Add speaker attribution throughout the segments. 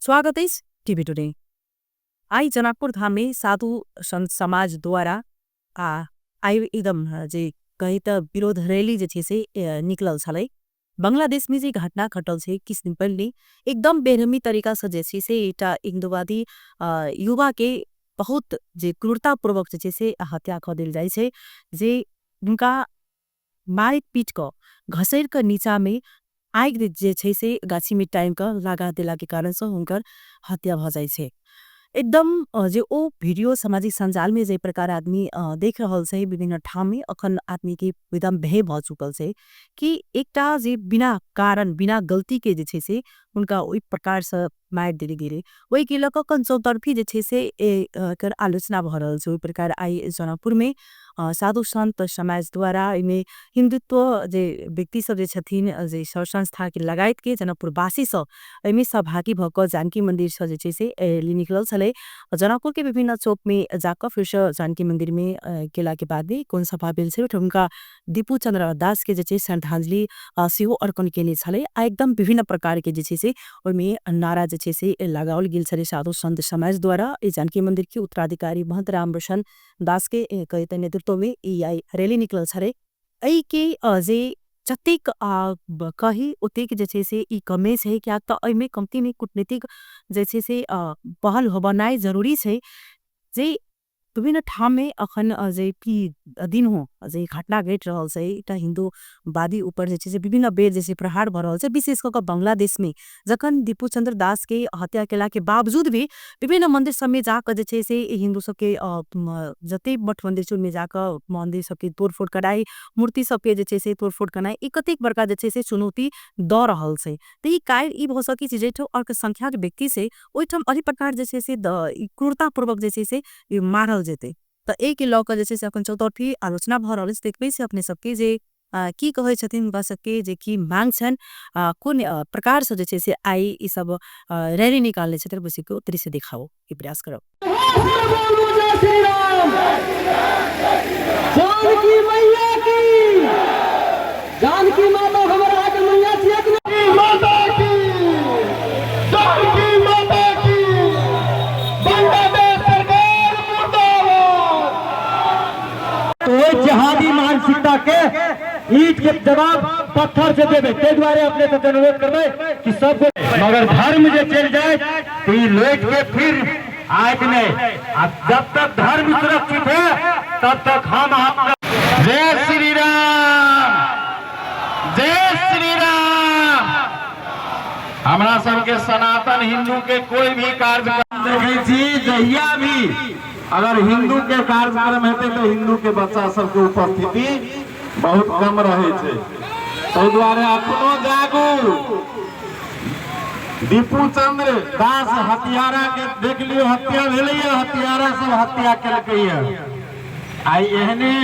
Speaker 1: स्वागत है TV today. आई जनकपुर धाम में साधु संत समाज द्वारा आई एकदम जे कही त विरोध रैली जे से निकलल छलै। बांग्लादेश में जे घटना घटल छे किस दिन पहले एकदम बेरहमी तरीका से जैसे से एटा हिंदुवादी युवा के बहुत जे क्रूरता पूर्वक जे से हत्या कर दिल जाए छे, जे उनका मारित पीट क घसेर क नीचा में आग जे छै से गाछी में टाइम का लगा दिला के कारण से हुनकर हत्या भ जाय छे। एकदम जे ओ वीडियो सामाजिक संजाल में जे प्रकार आदमी देख रहल छे विभिन्न ठाम में अखन आदमी के एकदम भय भ चुकल छे कि एकटा जे बिना कारण बिना गलती के जे छे से उनका ओई प्रकार से मार देले गेले। वही के लक चौतरफी जे छे से एकर आलोचना भ रहल छे। ओई प्रकार आई जनकपुर में साधु संत समाज द्वारा इमे हिंदुत्व जे व्यक्ति सब जे छथिन जे संस्था के लगायत के जनकपुर वासी सब एमे सहभागी भक जानकी मंदिर से जे छे से निकलल छले। जनकपुर के विभिन्न चौक में जाकर फिर से जानकी मंदिर में गेला के बाद में कौन सभा भेल छे उनका दीपू चंद्र दास के जे छे श्रद्धांजलि सेहो अर्पण केले छले। एकदम विभिन्न प्रकार के जे छे से ओइमे नारा जे छे से लगावल गेल छले साधु संत समाज द्वारा। ई जानकी मंदिर के उत्तराधिकारी महंत रामरोशन दास के कहित नेतृत्व में ई आई रैली निकलल छले। एई के जे जतेक कही उतेक जे छे से ई कमे छे क्या त एमे कम्ती में कूटनीतिक जे छे से पहल होबनाई जरूरी छे। जे विभिन्न ठाम में अखन जे की दिन हो जे घटना घट रहल छे एटा हिंदूवादी ऊपर जे छे से विभिन्न बेर जैसे प्रहार भ रहल छे। विशेष करके बांग्लादेश में जखन दीपू चंद्र दास के हत्या केला के बावजूद भी विभिन्न मंदिर सब में जाकर जे छे से हिंदू सब के जते मठ मंदिर सब में जाकर मंदिर सब के तोड़फोड़ कराई, मूर्ति सब के जे छे से तोड़फोड़ कराई, ई कतेक बड़का जे छे से चुनौती द रहल छे। त ई कायर ई भ सकी जे ठो अल्पसंख्यक व्यक्ति से ओइठम अहि प्रकार जे छे से क्रूरता पूर्वक जे छे से मारल जेते। त एक लौक जे छे से अपन चौतरफी आलोचना भ रहल छे। देखबै से अपने सबके जे की कहै छथिन उनका सबके जे की मांग छन कोन प्रकार से जे छे से आई ई सब रैली निकालने छथिन बसी को दृश्य दिखाओ ई प्रयास करब।
Speaker 2: जानकी मैया की जानकी माता हमरा के मैया छियै माता की जानकी माता की बांग्लादेश सरकार मुर्दाबाद। तो जिहादी मानसिकता के ईंट के जवाब पत्थर से देवे ते द्वारे अपने से अनुरोध करबे कि सब मगर धर्म जे चल जाए तो ई लौट के फिर आज नहीं। अब जब तक धर्म सुरक्षित है तब तक हम आपका जय श्री राम जय श्री राम। हमारा सबके सनातन हिंदू के कोई भी कार्यक्रम जहिया भी अगर हिंदू के कार्यक्रम हेते तो हिंदू के बच्चा सबके उपस्थिति बहुत कम रहे छे। तो द्वारे अपनो जागू। दीपू चंद्र दास हत्यारा के देख लियो हत्या भेलै, हत्यारा सब हत्या केलकै। आई एहने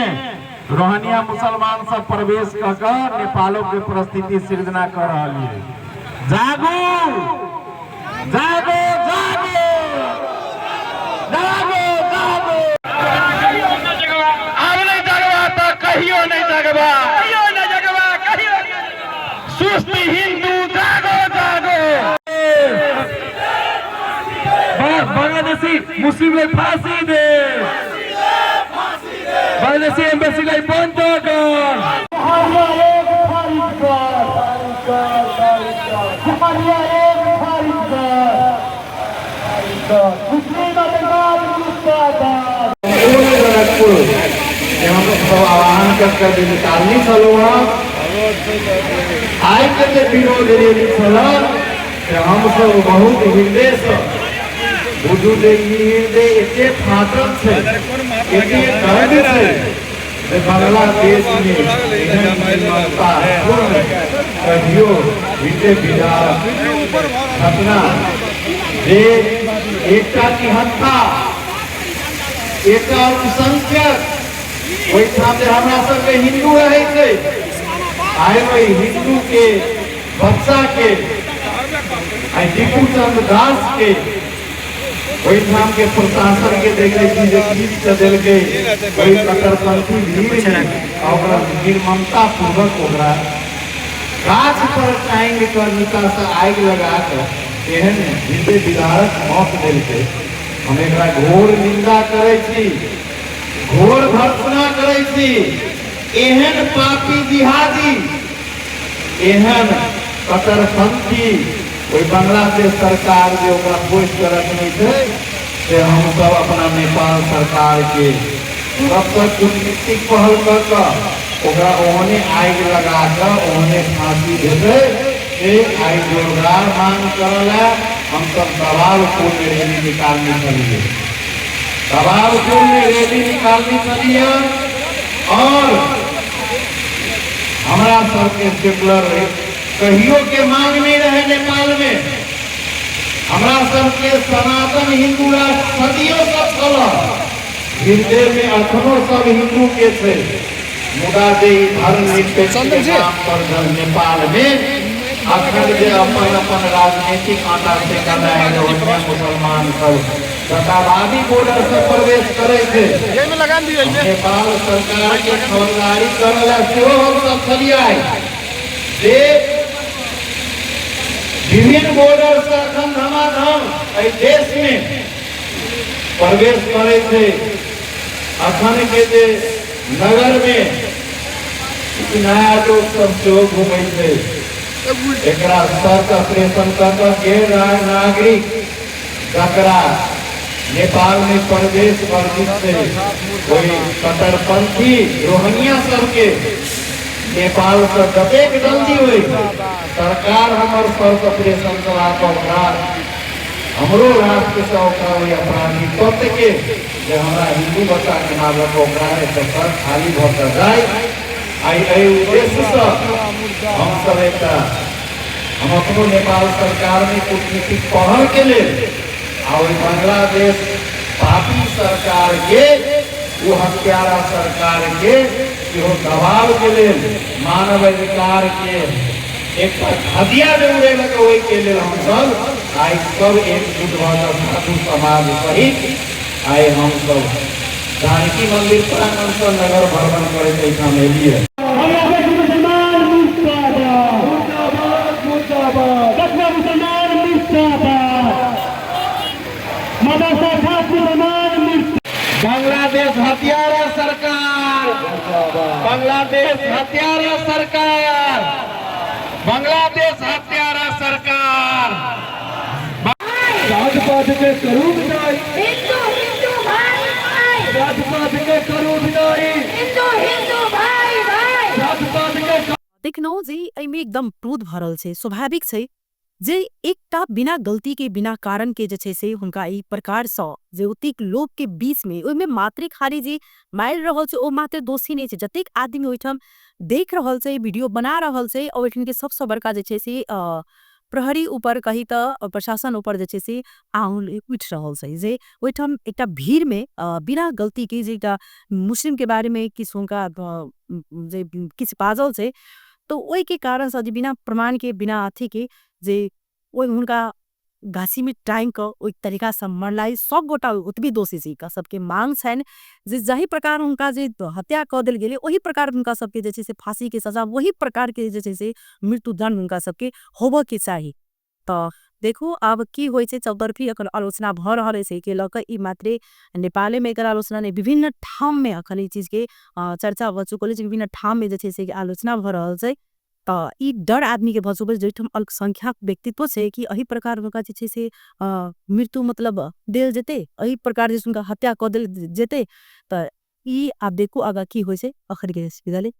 Speaker 2: रोहनिया मुसलमान सब प्रवेश क के नेपालो के परिस्थिति सृजना कर रहल है। जागो जागो जागो जागो जागो। अब नहीं जगवा तो कहियो नहीं जगवा, कहियो नहीं जगवा, कहियो सुस्त हिंदू जागो जागो। बांग्लादेशी मुस्लिम लाई फांसी दे, बांग्लादेशी एम्बेसी लाई बंद कर। यहाँ पर आह्वान कर निकालनी चलो आई के विरोध हम सब बहुत हृदय से बुझू हृदय एते फाटल छे एते दर्द छे। बांग्लादेश में कहियो बीते बिहार घटना जे एकता की हत्या एक अल्पसंख्यक वही हमरा सबके हिंदू रहे थे आए वही हिंदू के बच्चा के दीपू चंद्र दास के वही ठाम के प्रशासन के देखे चल गए वही कट्टरपंथी भीड़ निर्ममता पूर्वक गाछ पर टांग कर निकल से आग लगा कर
Speaker 3: एहन हृदय विदारक मौत देलकै। हम एकरा घोर निंदा करै छी, घोर भर्त्सना करै छी। एहन पापी जिहादी, एहन कट्टरपंथी कोई बांग्लादेश सरकार जो ओकरा पोस्ट कर रखने थे से हम सब अपना नेपाल सरकार के सबसे कूटनीतिक पहल कर ओकरा ओहने आग लगा कर ओहने फांसी देते। आई जोरदार मांग करला हम सब दबावपूर्ण रैली निकालने चलिए, दबावपूर्ण रैली निकालने चलिए। और हमारा सबके सेकुलर कहियो के मांग नहीं रहे नेपाल में। हमारा सबके सनातन हिंदू राष्ट्र सदियों सब चल हृदय में अखनो सब हिंदू के थे। मुदा जे धर्म निरपेक्ष के नाम पर नेपाल में अखन जे अपन अपन राजनीतिक आटा से कर रहे हैं, जो मुसलमान सब सत्तावादी बॉर्डर से प्रवेश करे थे। नेपाल सरकार के खबरदारी करला सेहो हम सब छलिए जे विभिन्न बॉर्डर से अखन धमाधम देश में प्रवेश करे थे। अखन के जे नगर में नया लोग सब सेहो घूमे थे। एकरा सर्च ऑपरेशन करके नागरिक जकरा नेपाल में प्रवेश वर्जित से कोई कट्टरपंथी रोहंगिया सबके नेपाल से जतेक जल्दी हुई सरकार हमार सर्च ऑपरेशन चला हमरो राष्ट्र से अपराधी तत्व के जे हमारा हिंदू बच्चा के नागरिक ओकरा खाली भर कर जाए। आई उद्देश्य से हम सब एक हम अपनो नेपाल सरकार में कूटनीतिक पहल के लिए और बांग्लादेश पापी सरकार के वो हत्यारा सरकार के जो दबाव के लिए मानव अधिकार के एक हदिया दे वही के लिए हम सब आई सब एकजुट साधु समाज सहित आए हम सब जानकी मंदिर प्रांगण से नगर भ्रमण करे पैसा मिलिए। बांग्लादेश हत्यारा सरकार, बांग्लादेश हत्यारा सरकार, बांग्लादेश हत्यारा सरकार।
Speaker 2: जात-पात के करूँ विनाई,
Speaker 4: हिंदू हिंदू भाई भाई,
Speaker 2: जात-पात के करूँ विनाई,
Speaker 4: हिंदू हिंदू भाई भाई,
Speaker 2: जात-पात के
Speaker 1: देखनो जे एहिमे एकदम क्रोध भरल छै। स्वाभाविक छै जे एकटा बिना गलती के बिना कारण के जे छै से हुनका ई प्रकार सँ जे ओतेक लोग के बीच में ओहिमे मात्र खाली जे मारि रहल छै ओ मात्र दोषी नहीं छै। जतेक आदमी ओहिठाम देख रहल छै, वीडियो बना रहल छै और ओहिठाम के सबसे बड़का जे छै से प्रहरी ऊपर कही तो प्रशासन ऊपर जे छै से आंगुल उठ रहल छै। जे ओहिठाम एकटा भीड़ में बिना गलती के जे एकटा मुस्लिम के बारे में किछ हुनका जे किछ बाजल छै तो ओहि के कारण से जे बिना प्रमाण के बिना अथी के जे ओहि हुनका घासी में टांग क ओहि तरीका से मरलाई सब गोटा ओतबी दोषी छै। का सबके मांग छन जे जही प्रकार उनका जे हत्या क देल गेले वही प्रकार उनका सबके जे छै से फांसी के सजा वही प्रकार के जे छै से मृत्यु दंड उनका सबके होबे के चाही। तो देखो अब की होय छै चौतरफी अखन आलोचना भ रहल छै के लक ई मात्रे नेपाल में एकर आलोचना ने विभिन्न ठाम में अखन ई चीज के चर्चा भ चुकल छै। विभिन्न ठाम में जे छै से आलोचना भ रहल छै। तो ई डर आदमी के भ चुकल जेठम अल्पसंख्यक व्यक्तित्व छै कि एही प्रकार उनका जे छै से मृत्यु मतलब देल जेते, एही प्रकार जे उनका हत्या क देल जेते। तो ई आप देखो आगा की होय छै। अखर के विदाले।